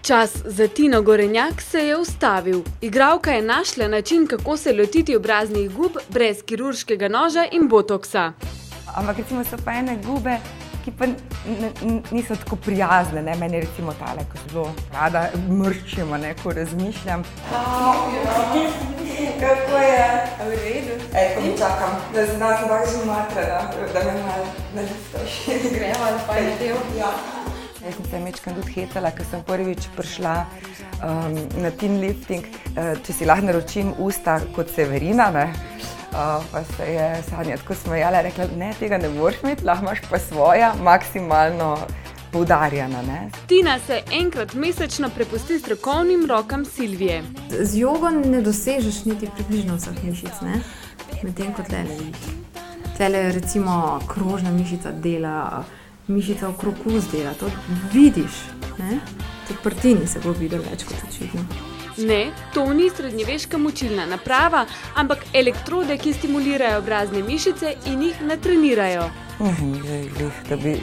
Čas za Tino Gorenjak se je ustavil. Igralka je našla način, kako se lotiti obraznih gub brez kirurškega noža in botoksa. Ampak recimo so pa ene gube, ki pa niso tako prijazne. Ne? Meni je recimo tale, ko zelo rada mrščimo, ko razmišljam. Kako je? A v redu? Ko mi čakam, da sem tako že umatrana, da me malo naliftaš. Gremo, pa je del. Ja. Jaz sem se mečkam tudi hecala, ko sem prvič prišla na teen lifting, če si lahko naročim usta kot Severina, ne? Pa se je Sanja tako smejala, rekla, ne, tega ne moreš imeti, lahko imaš pa svoja, maksimalno poudarjena. Ne? Tina se enkrat mesečno prepusti strokovnim rokam Silvije. Z jogo ne dosežeš niti približno vseh mišic, ne? Medtem kot tele vidiš. Tele recimo krožna mišica dela, mišica okrog ust dela, to vidiš, ne? Tudi pri Tini se bo videl več kot očitno. Ne, to ni srednjeveška mučilna naprava, ampak elektrode, ki stimulirajo obrazne mišice in jih natrenirajo. Da bi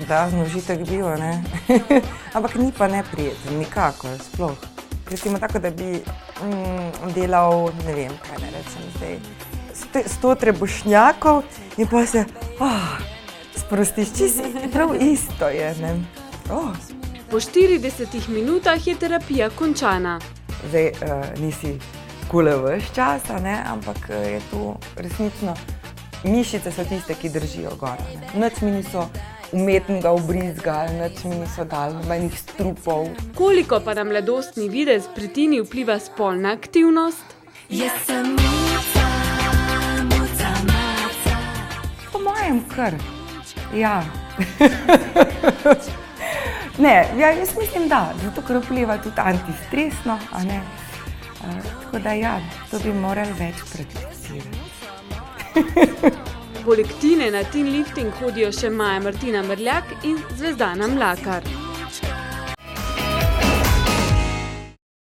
dazen užitek bil, ne? Ampak ni pa neprijeten, nikakor, sploh. Recimo tako, da bi delal, ne vem, kaj ne rečem zdaj, 100 trebušnjakov in pa se sprostiš, čisto prav isto je, ne? Po 40 minutah je terapija končana. Zdaj nisi takole ves čas, ampak je to resnično. Mišice so tiste, ki držijo gora. Nič mi niso umetnega ubrizgali, nič mi niso dali nobenih strupov. Koliko pa na mladostni videz pri Tini vpliva spolna aktivnost? Po mojem kar, ja. Ne, jaz mislim, da, zato ker vpliva tudi antistresno, tako da ja, to bi morali več prakticirati. Poleg Tine na teen lifting hodijo še Maja Martina Mrljak in Zvezdana Mlakar.